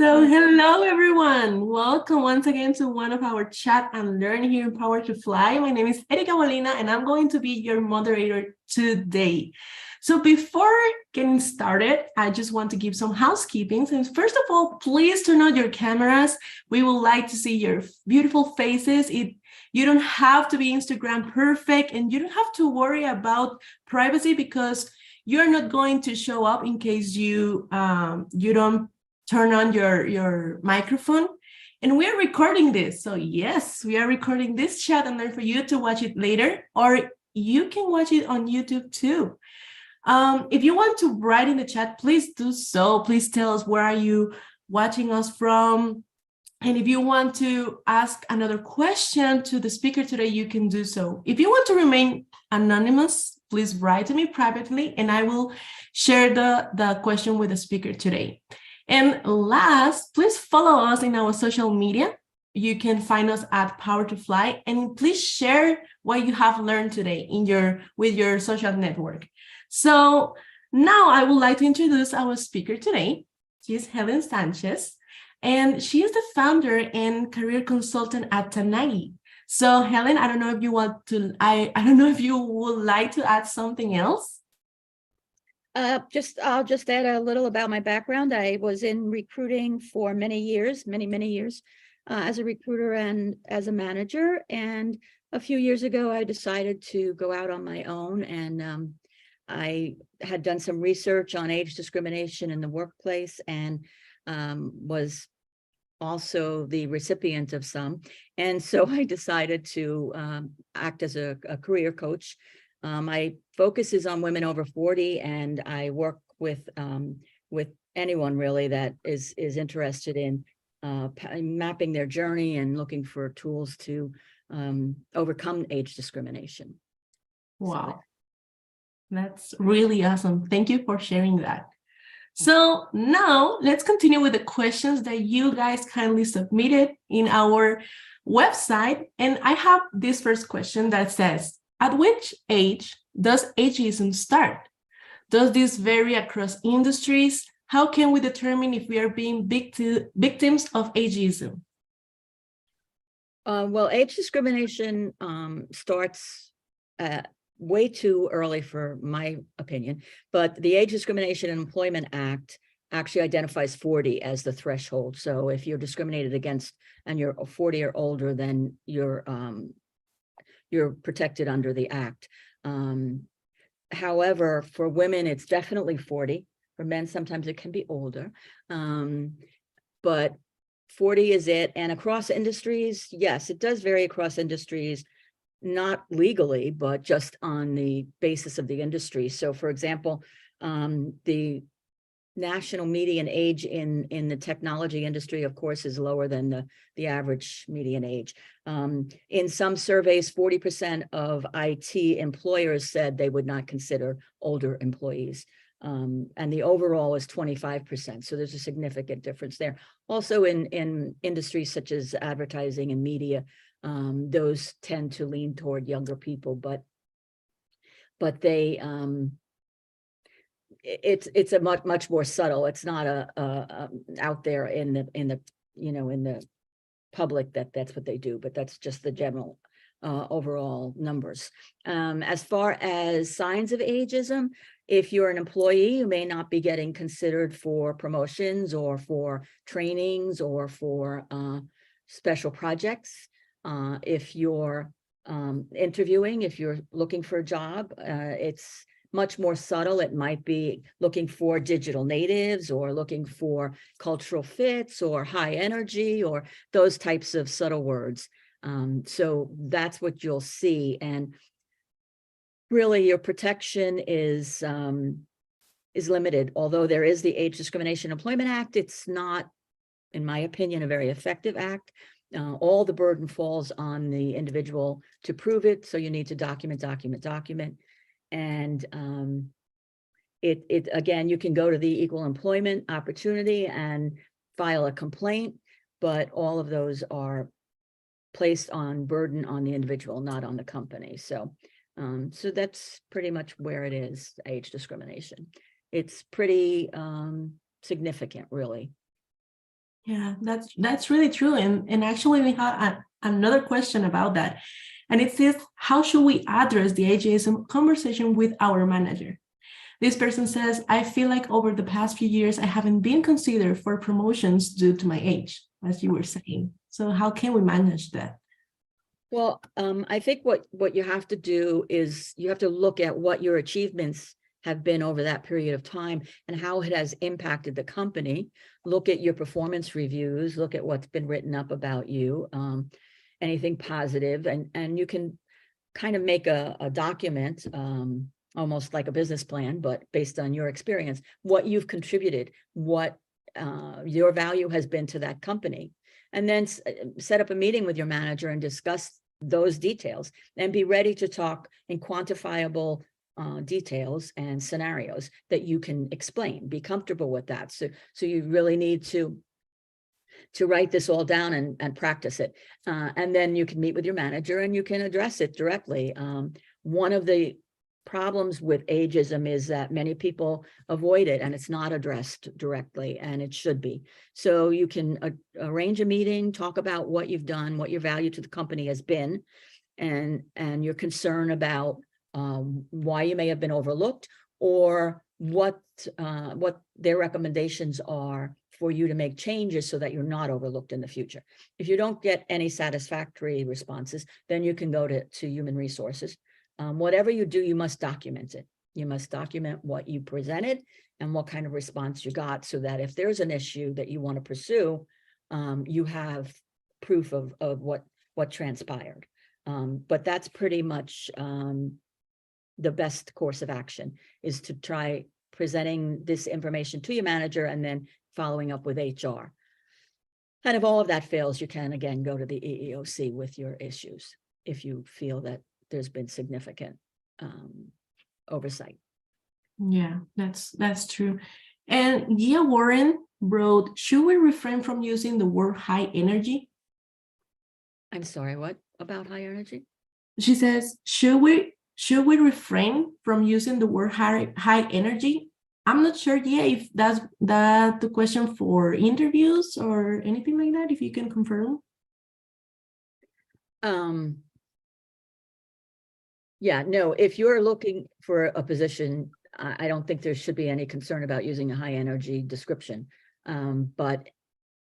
So hello everyone, welcome once again to one of our chat and learn here in Power to Fly. My name is Erika Molina and I'm going to be your moderator today. So before getting started, I just want to give some housekeeping. And first of all, please turn on your cameras. We would like to see your beautiful faces. You don't have to be Instagram perfect and you don't have to worry about privacy because you're not going to show up in case you don't turn on your microphone. And we're recording this. So yes, we are recording this chat and then for you to watch it later, or you can watch it on YouTube too. If you want to write in the chat, please do so. Please tell us where are you watching us from. And if you want to ask another question to the speaker today, you can do so. If you want to remain anonymous, please write to me privately and I will share the question with the speaker today. And last, please follow us in our social media. You can find us at Power to Fly, and please share what you have learned today with your social network. So now I would like to introduce our speaker today. She is Helen Sanchez, and she is the founder and career consultant at Tanagui. So Helen, I don't know if you want to, I don't know if you would like to add something else. I'll just add a little about my background. I was in recruiting for many years, many years, as a recruiter and as a manager. And a few years ago, I decided to go out on my own. And I had done some research on age discrimination in the workplace and was also the recipient of some. And so I decided to act as a career coach. My focus is on women over 40, and I work with anyone really that is interested in mapping their journey and looking for tools to overcome age discrimination. Wow, that's really awesome. Thank you for sharing that. So now let's continue with the questions that you guys kindly submitted in our website. And I have this first question that says, at which age does ageism start? Does this vary across industries? How can we determine if we are being victims of ageism? Well, age discrimination starts way too early for my opinion, but the Age Discrimination and Employment Act actually identifies 40 as the threshold. So if you're discriminated against and you're 40 or older, then you're protected under the act. However, for women, it's definitely 40. For men, sometimes it can be older. But 40 is it. And across industries, yes, it does vary across industries, not legally, but just on the basis of the industry. So for example, the national median age in the technology industry, of course, is lower than the average median age. In some surveys, 40% of IT employers said they would not consider older employees. And the overall is 25%. So there's a significant difference there. Also in industries such as advertising and media, those tend to lean toward younger people, but they it's a much more subtle. It's not out there in the public that's what they do, but that's just the general overall numbers. As far as signs of ageism, if you're an employee, you may not be getting considered for promotions or for trainings or for special projects. If you're interviewing, if you're looking for a job, it's much more subtle. It might be looking for digital natives or looking for cultural fits or high energy or those types of subtle words. So that's what you'll see. And really your protection is limited. Although there is the Age Discrimination Employment Act, it's not, in my opinion, a very effective act. All the burden falls on the individual to prove it. So you need to document. And it again, you can go to the Equal Employment Opportunity and file a complaint, but all of those are placed on burden on the individual, not on the company. So so that's pretty much where it is, age discrimination. It's pretty significant, really. Yeah, that's really true. And actually we have another question about that. And it says, how should we address the ageism conversation with our manager? This person says, I feel like over the past few years, I haven't been considered for promotions due to my age, as you were saying. So how can we manage that? Well, I think what you have to do is you have to look at what your achievements have been over that period of time and how it has impacted the company. Look at your performance reviews, look at what's been written up about you, anything positive, and you can kind of make a document, almost like a business plan, but based on your experience, what you've contributed, what your value has been to that company. And then set up a meeting with your manager and discuss those details and be ready to talk in quantifiable details and scenarios that you can explain. Be comfortable with that. So you really need to write this all down and practice it. And then you can meet with your manager and you can address it directly. One of the problems with ageism is that many people avoid it and it's not addressed directly, and it should be. So you can arrange a meeting, talk about what you've done, what your value to the company has been, and your concern about why you may have been overlooked, or what their recommendations are for you to make changes so that you're not overlooked in the future. If you don't get any satisfactory responses, then you can go to human resources. Whatever you do, you must document it. You must document what you presented and what kind of response you got, so that if there's an issue that you want to pursue, you have proof of what transpired. But that's pretty much the best course of action, is to try presenting this information to your manager and then following up with HR. And if all of that fails, you can again go to the EEOC with your issues if you feel that there's been significant oversight. Yeah, that's true. And Gia Warren wrote, should we refrain from using the word high energy? I'm sorry, what about high energy? She says, should we refrain from using the word high energy? I'm not sure yet if that's the question for interviews or anything like that, if you can confirm. Yeah, no, if you're looking for a position, I don't think there should be any concern about using a high energy description. But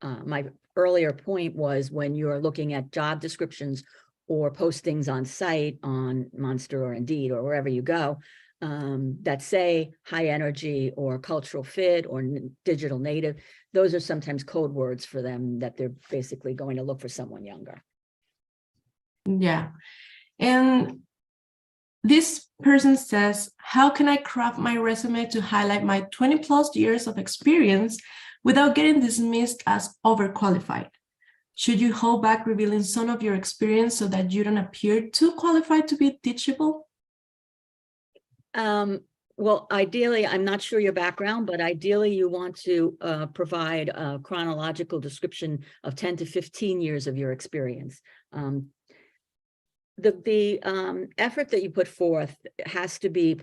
my earlier point was, when you're looking at job descriptions or postings on site on Monster or Indeed or wherever you go, that say high energy or cultural fit or digital native, those are sometimes code words for them, that they're basically going to look for someone younger. Yeah. And this person says, how can I craft my resume to highlight my 20 plus years of experience without getting dismissed as overqualified? Should you hold back revealing some of your experience so that you don't appear too qualified to be teachable? Well, ideally, I'm not sure your background, but ideally you want to provide a chronological description of 10 to 15 years of your experience. The effort that you put forth has to be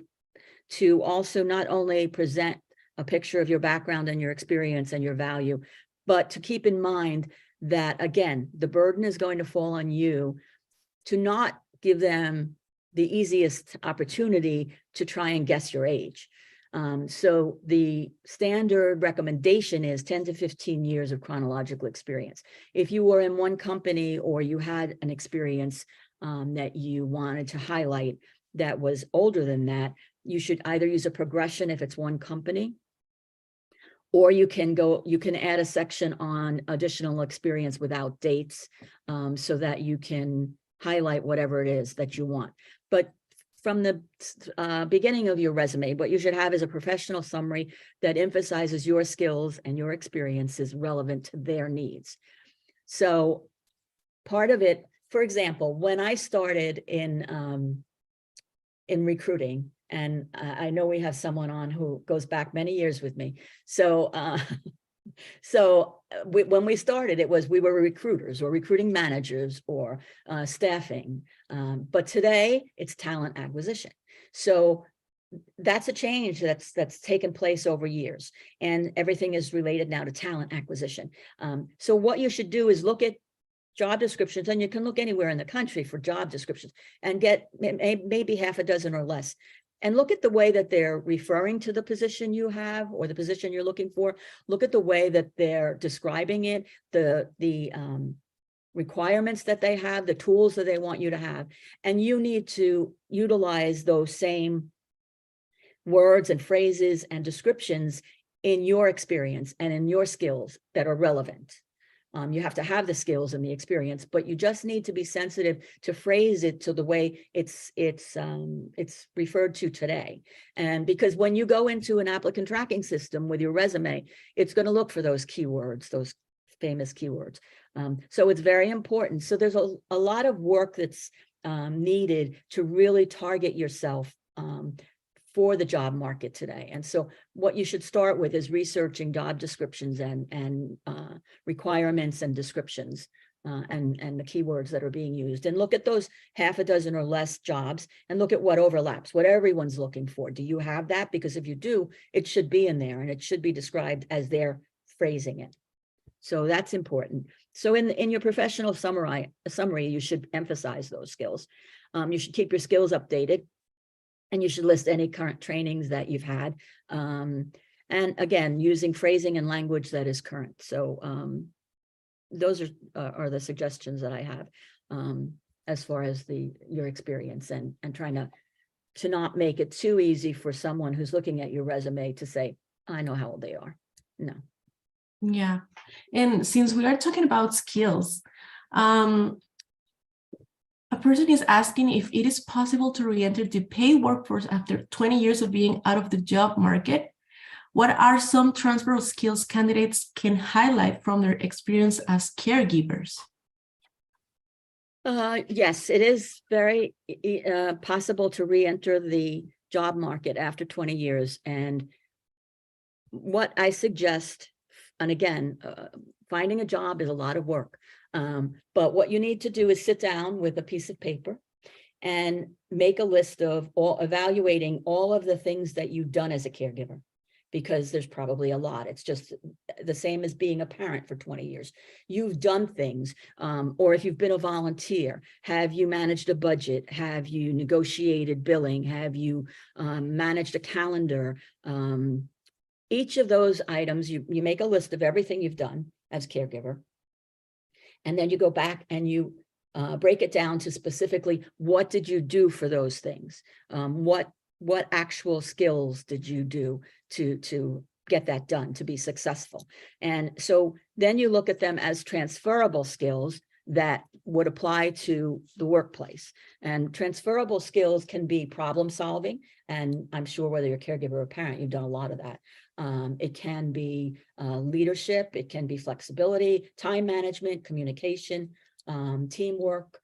to also not only present a picture of your background and your experience and your value, but to keep in mind that, again, the burden is going to fall on you to not give them the easiest opportunity to try and guess your age. So the standard recommendation is 10 to 15 years of chronological experience. If you were in one company or you had an experience that you wanted to highlight that was older than that, you should either use a progression if it's one company, or you can add a section on additional experience without dates, so that you can highlight whatever it is that you want. But from the beginning of your resume, what you should have is a professional summary that emphasizes your skills and your experiences relevant to their needs. So part of it, for example, when I started in recruiting, and I know we have someone on who goes back many years with me. So when we started, we were recruiters or recruiting managers or staffing. But today it's talent acquisition. So that's a change that's taken place over years, and everything is related now to talent acquisition. So what you should do is look at job descriptions, and you can look anywhere in the country for job descriptions and get maybe half a dozen or less, and look at the way that they're referring to the position you have or the position you're looking for. Look at the way that they're describing it, the requirements that they have, the tools that they want you to have, and you need to utilize those same words and phrases and descriptions in your experience and in your skills that are relevant. You have to have the skills and the experience, but you just need to be sensitive to phrase it to the way it's referred to today. And because when you go into an applicant tracking system with your resume, it's going to look for those keywords, those famous keywords. So it's very important. So there's a lot of work that's needed to really target yourself for the job market today. And so what you should start with is researching job descriptions and requirements and descriptions and the keywords that are being used, and look at those half a dozen or less jobs and look at what overlaps, what everyone's looking for. Do you have that? Because if you do, it should be in there and it should be described as they're phrasing it. So that's important. So in your professional summary, you should emphasize those skills. You should keep your skills updated. And you should list any current trainings that you've had. And again, using phrasing and language that is current. So those are the suggestions that I have as far as your experience, and trying to not make it too easy for someone who's looking at your resume to say, I know how old they are. No. Yeah. And since we are talking about skills, a person is asking if it is possible to re-enter the paid workforce after 20 years of being out of the job market. What are some transferable skills candidates can highlight from their experience as caregivers? Yes, it is very possible to re-enter the job market after 20 years. And what I suggest, and again, finding a job is a lot of work. But what you need to do is sit down with a piece of paper and make a list of evaluating all of the things that you've done as a caregiver, because there's probably a lot. It's just the same as being a parent for 20 years. You've done things, or if you've been a volunteer, have you managed a budget? Have you negotiated billing? Have you managed a calendar? Each of those items, you make a list of everything you've done as caregiver. And then you go back and you break it down to specifically, what did you do for those things? What actual skills did you do to get that done, to be successful? And so then you look at them as transferable skills that would apply to the workplace. And transferable skills can be problem solving. And I'm sure whether you're a caregiver or a parent, you've done a lot of that. It can be leadership, it can be flexibility, time management, communication, teamwork,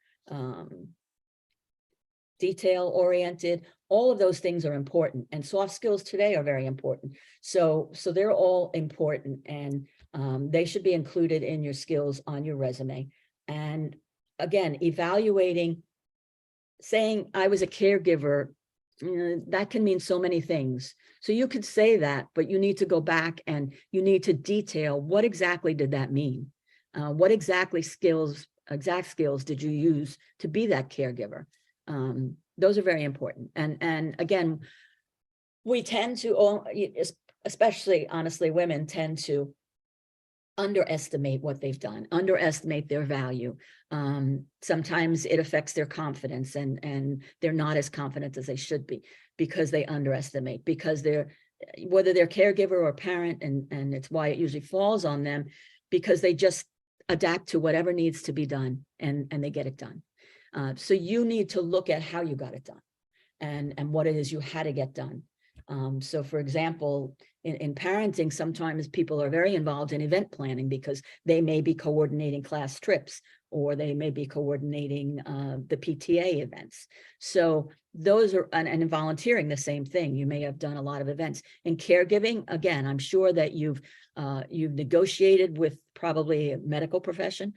detail-oriented. All of those things are important, and soft skills today are very important. So they're all important, and they should be included in your skills on your resume. And again, evaluating, saying I was a caregiver, that can mean so many things. So you could say that, but you need to go back and you need to detail what exactly did that mean? What exact skills did you use to be that caregiver? Those are very important. And again, we tend to, especially honestly, women tend to underestimate what they've done, underestimate their value. Sometimes it affects their confidence, and they're not as confident as they should be because they underestimate, because whether they're caregiver or parent, and it's why it usually falls on them, because they just adapt to whatever needs to be done, and they get it done. So you need to look at how you got it done and what it is you had to get done. So for example, in parenting, sometimes people are very involved in event planning because they may be coordinating class trips, or they may be coordinating the PTA events. So those are, and in volunteering, the same thing. You may have done a lot of events. In caregiving, again, I'm sure that you've negotiated with probably a medical profession.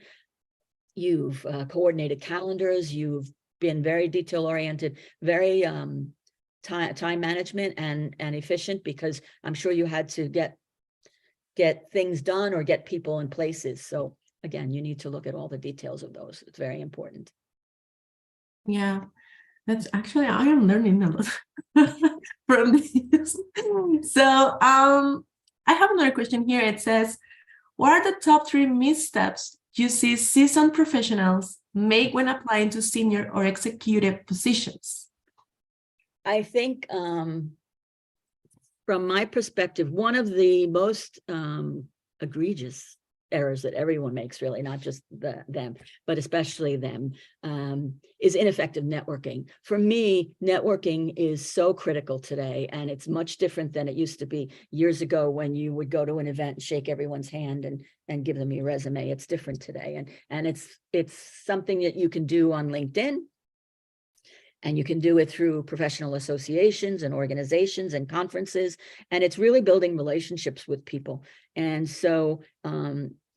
You've coordinated calendars. You've been very detail oriented, very time management and efficient, because I'm sure you had to get things done or get people in places. So again, you need to look at all the details of those. It's very important. Yeah, that's actually, I am learning a lot from this. So I have another question here. It says, what are the top 3 missteps you see seasoned professionals make when applying to senior or executive positions? I think from my perspective, one of the most egregious errors that everyone makes, really, not just them, but especially them, is ineffective networking. For me, networking is so critical today, and it's much different than it used to be years ago when you would go to an event and shake everyone's hand and give them your resume. It's different today, and it's something that you can do on LinkedIn. And you can do it through professional associations and organizations and conferences. And it's really building relationships with people. And so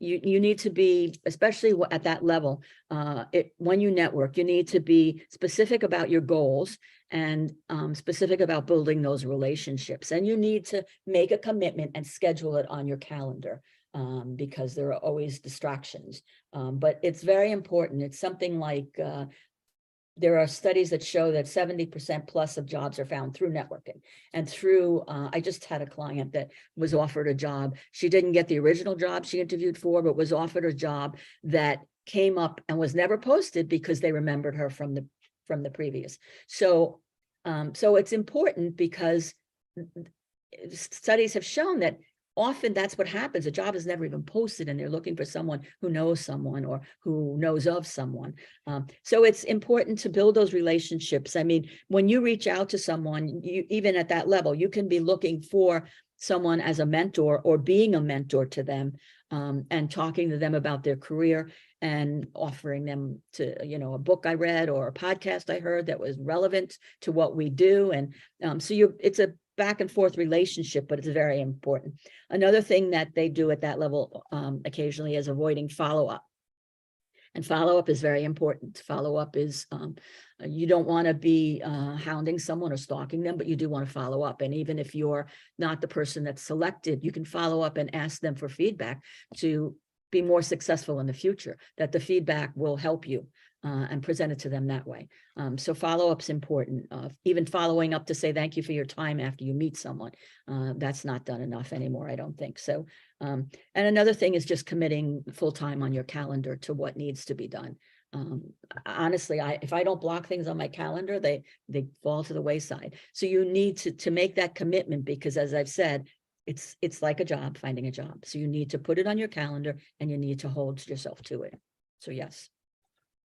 you need to be, especially at that level, when you network, you need to be specific about your goals and specific about building those relationships. And you need to make a commitment and schedule it on your calendar. Because there are always distractions. But it's very important. It's something like, there are studies that show that 70% plus of jobs are found through networking and through, I just had a client that was offered a job. She didn't get the original job she interviewed for, but was offered a job that came up and was never posted because they remembered her from the previous. So it's important because studies have shown that often that's what happens. A job is never even posted and they're looking for someone who knows someone or who knows of someone. So it's important to build those relationships. I mean, when you reach out to someone, even at that level, you can be looking for someone as a mentor or being a mentor to them, and talking to them about their career and offering them to, a book I read or a podcast I heard that was relevant to what we do. And it's a back and forth relationship, but it's very important. Another thing that they do at that level occasionally is avoiding follow-up. And follow-up is very important. Follow-up is, you don't want to be hounding someone or stalking them, but you do want to follow up. And even if you're not the person that's selected, you can follow up and ask them for feedback to be more successful in the future, that the feedback will help you and present it to them that way. So follow-up's important. Even following up to say thank you for your time after you meet someone. That's not done enough anymore, I don't think so. And another thing is just committing full time on your calendar to what needs to be done. Honestly, if I don't block things on my calendar, they fall to the wayside. So you need to make that commitment, because as I've said, it's like a job, finding a job. So you need to put it on your calendar and you need to hold yourself to it. So yes.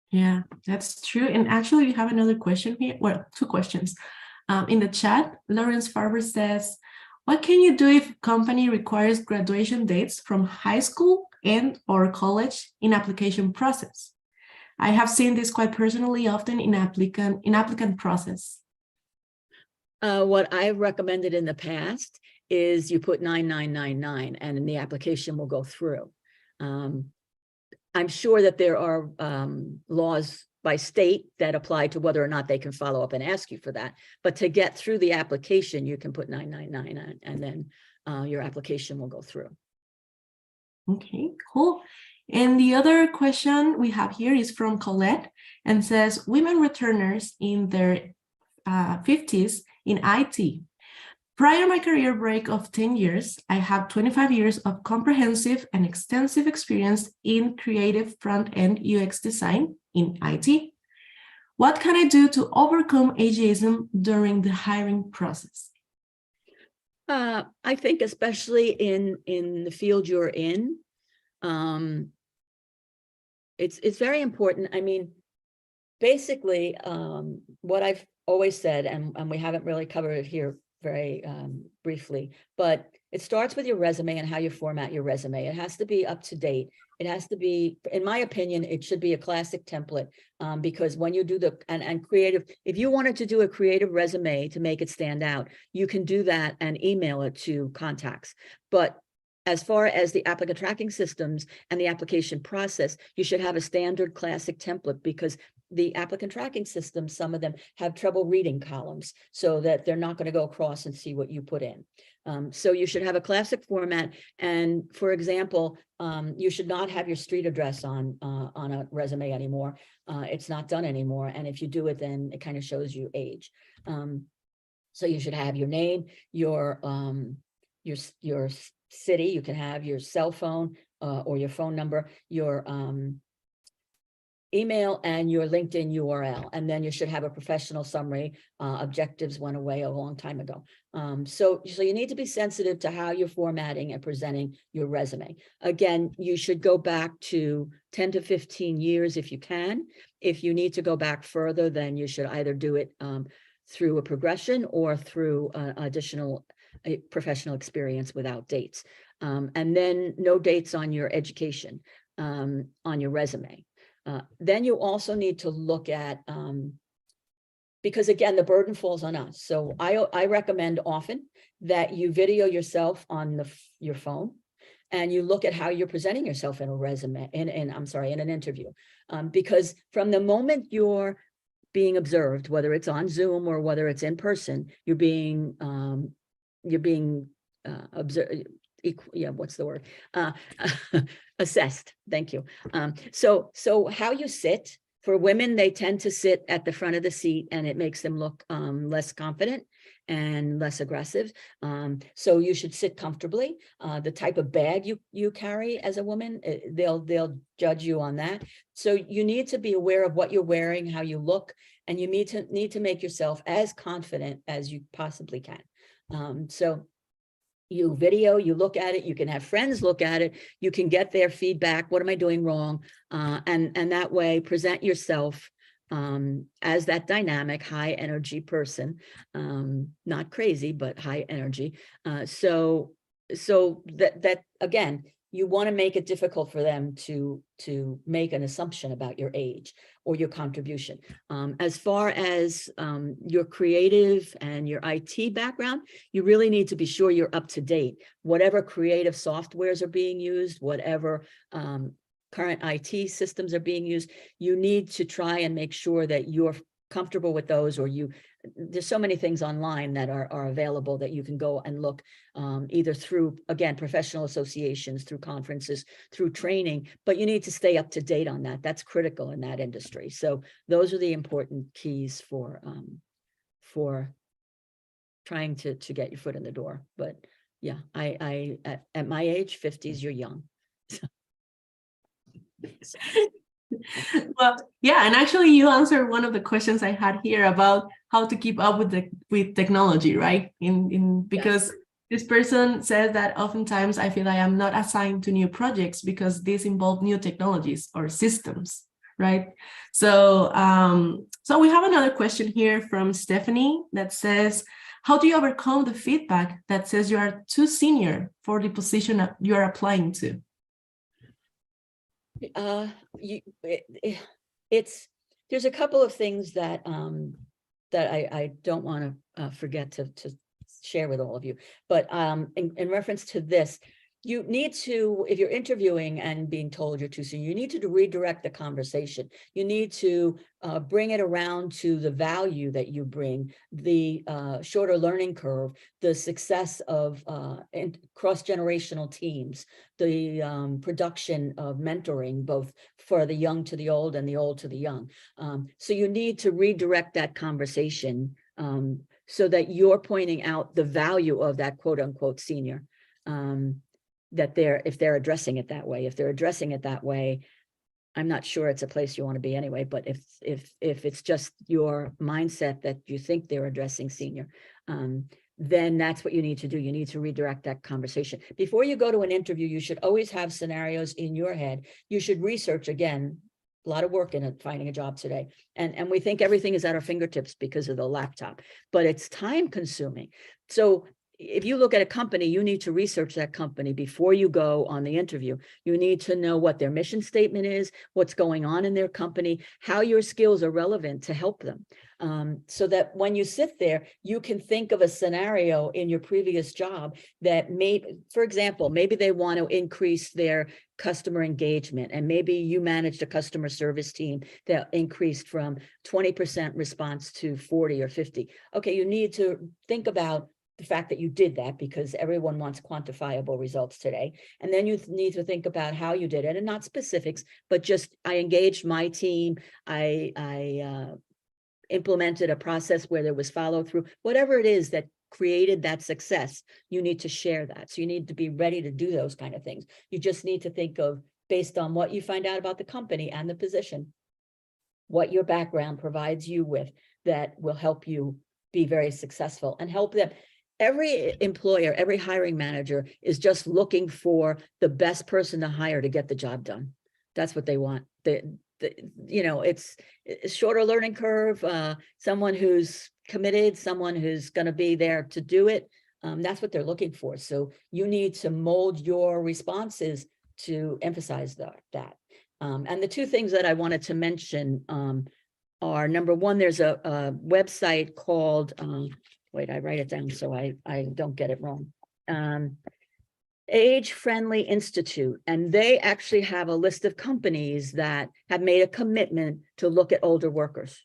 Yeah, that's true. And actually, we have another question here. Well, 2 questions. In the chat, Lawrence Farber says, what can you do if a company requires graduation dates from high school and or college in application process? I have seen this quite personally often in applicant process. What I've recommended in the past is you put 9999 and then the application will go through. I'm sure that there are laws by state that apply to whether or not they can follow up and ask you for that. But to get through the application, you can put 999 and then your application will go through. Okay, cool. And the other question we have here is from Colette and says, women returners in their 50s in IT. Prior my career break of 10 years, I have 25 years of comprehensive and extensive experience in creative front-end UX design in IT. What can I do to overcome ageism during the hiring process? I think especially in the field you're in, it's very important. I mean, basically, what I've always said, and we haven't really covered it here very briefly, but it starts with your resume and how you format your resume. It has to be up to date. It has to be, in my opinion, it should be a classic template, because when you do and creative, if you wanted to do a creative resume to make it stand out, you can do that and email it to contacts. But as far as the applicant tracking systems and the application process, you should have a standard classic template, because the applicant tracking system, some of them have trouble reading columns so that they're not going to go across and see what you put in. So you should have a classic format. And for example, you should not have your street address on a resume anymore. It's not done anymore. And if you do it, then it kind of shows you age. So you should have your name, your city. You can have your cell phone or your phone number, your email, and your LinkedIn URL. And then you should have a professional summary. Objectives went away a long time ago. So you need to be sensitive to how you're formatting and presenting your resume. Again, you should go back to 10 to 15 years if you can. If you need to go back further, then you should either do it through a progression or through additional professional experience without dates. And then no dates on your education, on your resume. Then you also need to look at, because again, the burden falls on us. So I recommend often that you video yourself on your phone and you look at how you're presenting yourself in a resume, in an interview. Because from the moment you're being observed, whether it's on Zoom or whether it's in person, you're being observed. Yeah, what's the word? Assessed. Thank you. So how you sit, for women, they tend to sit at the front of the seat and it makes them look less confident and less aggressive. So you should sit comfortably. The type of bag you carry as a woman, they'll judge you on that. So you need to be aware of what you're wearing, how you look, and you need to make yourself as confident as you possibly can. So you video, you look at it, you can have friends look at it, you can get their feedback. What am I doing wrong? And that way present yourself as that dynamic, high energy person, not crazy, but high energy. So that again, you want to make it difficult for them to make an assumption about your age or your contribution. As far as your creative and your IT background, you really need to be sure you're up to date. Whatever creative softwares are being used, whatever current IT systems are being used, you need to try and make sure that you're comfortable with those, or there's so many things online that are available that you can go and look either through, again, professional associations, through conferences, through training, but you need to stay up to date on that. That's critical in that industry. So those are the important keys for trying to get your foot in the door. But yeah, I at my age, 50s, you're young. Well, yeah, and actually you answered one of the questions I had here about how to keep up with technology, right? Because this person says that oftentimes I feel like I'm not assigned to new projects because these involve new technologies or systems, right? So so we have another question here from Stephanie that says, how do you overcome the feedback that says you are too senior for the position that you are applying to? There's a couple of things that I don't want to forget to share with all of you, but in reference to this, you need to, if you're interviewing and being told you're too senior, you need to redirect the conversation. You need to bring it around to the value that you bring, the shorter learning curve, the success of cross-generational teams, the production of mentoring, both for the young to the old and the old to the young. So you need to redirect that conversation so that you're pointing out the value of that quote unquote senior. That if they're addressing it that way, I'm not sure it's a place you want to be anyway, but if it's just your mindset that you think they're addressing senior, then that's what you need to do. You need to redirect that conversation. Before you go to an interview, you should always have scenarios in your head. You should research, again, a lot of work in finding a job today. And we think everything is at our fingertips because of the laptop, but it's time consuming. So if you look at a company, you need to research that company before you go on the interview. You need to know what their mission statement is, what's going on in their company, how your skills are relevant to help them. So that when you sit there, you can think of a scenario in your previous job that for example, maybe they want to increase their customer engagement, and maybe you managed a customer service team that increased from 20% response to 40 or 50. Okay, you need to think about the fact that you did that, because everyone wants quantifiable results today. And then you need to think about how you did it, and not specifics, but just, I engaged my team. I implemented a process where there was follow through, whatever it is that created that success, you need to share that. So you need to be ready to do those kind of things. You just need to think of, based on what you find out about the company and the position, what your background provides you with that will help you be very successful and help them. Every employer, every hiring manager is just looking for the best person to hire to get the job done. That's what they want. It's a shorter learning curve, someone who's committed, someone who's going to be there to do it. That's what they're looking for. So you need to mold your responses to emphasize that. And the two things that I wanted to mention are, number one, there's a website called, wait, I write it down so I don't get it wrong. Age Friendly Institute, and they actually have a list of companies that have made a commitment to look at older workers.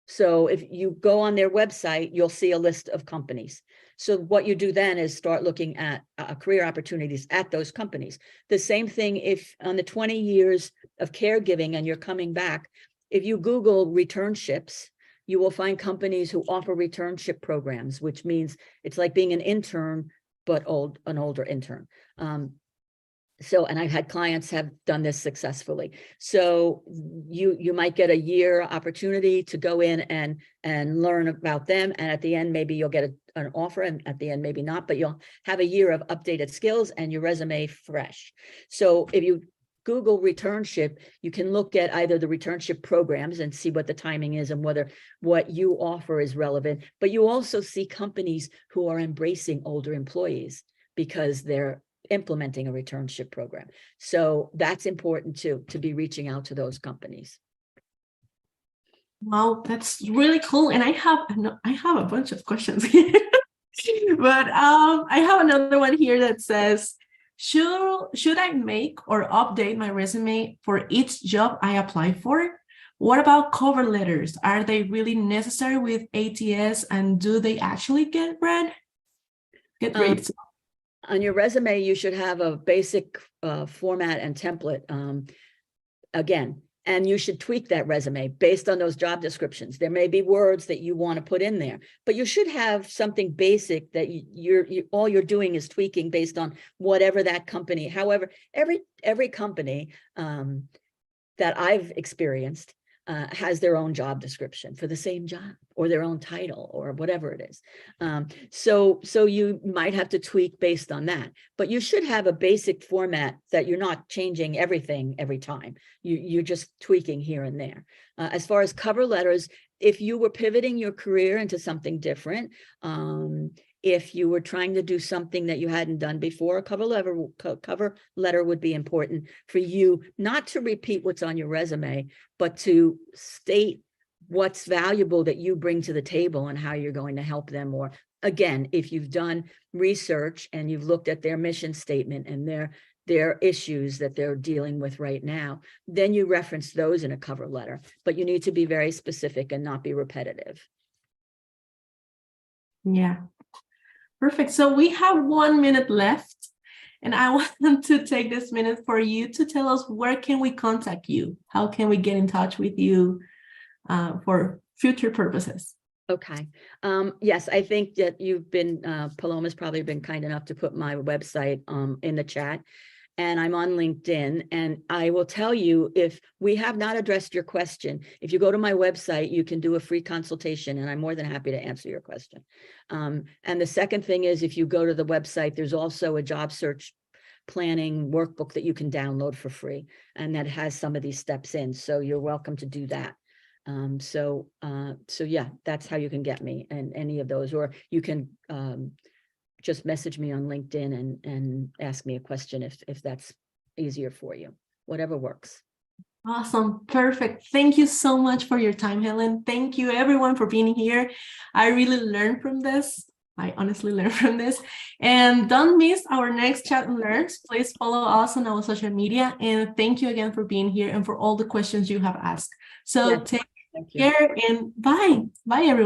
So if you go on their website, you'll see a list of companies. So what you do then is start looking at career opportunities at those companies. The same thing if on the 20 years of caregiving and you're coming back, if you Google returnships, you will find companies who offer returnship programs, which means it's like being an intern, but an older intern. And I've had clients have done this successfully. So you might get a year opportunity to go in and learn about them. And at the end, maybe you'll get an offer, and at the end, maybe not, but you'll have a year of updated skills and your resume fresh. So if you Google returnship, you can look at either the returnship programs and see what the timing is and whether what you offer is relevant. But you also see companies who are embracing older employees because they're implementing a returnship program. So that's important too, to be reaching out to those companies. Wow, that's really cool. And I have a bunch of questions here, but I have another one here that says, should I make or update my resume for each job I apply for? What about cover letters? Are they really necessary with ATS, and do they actually get read? On your resume, you should have a basic format and template. Again, and you should tweak that resume based on those job descriptions. There may be words that you want to put in there, but you should have something basic that all you're doing is tweaking based on whatever that company. However, every company that I've experienced has their own job description for the same job, or their own title, or whatever it is. So you might have to tweak based on that, but you should have a basic format that you're not changing everything every time. You're just tweaking here and there. As far as cover letters, if you were pivoting your career into something different, if you were trying to do something that you hadn't done before, a cover letter would be important for you, not to repeat what's on your resume, but to state what's valuable that you bring to the table and how you're going to help them. Or again, if you've done research and you've looked at their mission statement and their issues that they're dealing with right now, then you reference those in a cover letter, but you need to be very specific and not be repetitive. Yeah. Perfect. So we have 1 minute left, and I want to take this minute for you to tell us, where can we contact you? How can we get in touch with you for future purposes? Okay. Yes, I think that you've been, Paloma's probably been kind enough to put my website in the chat. And I'm on LinkedIn, and I will tell you, if we have not addressed your question, if you go to my website, you can do a free consultation, and I'm more than happy to answer your question. And the second thing is, if you go to the website, there's also a job search planning workbook that you can download for free, and that has some of these steps in. So you're welcome to do that. So yeah, that's how you can get me, and any of those, or you can just message me on LinkedIn and ask me a question if that's easier for you, whatever works. Awesome. Perfect. Thank you so much for your time, Helen. Thank you everyone for being here. I really learned from this. I honestly learned from this. And don't miss our next Chat and Learns. Please follow us on our social media. And thank you again for being here and for all the questions you have asked. So Yes, take thank you. care and bye. Bye, everyone.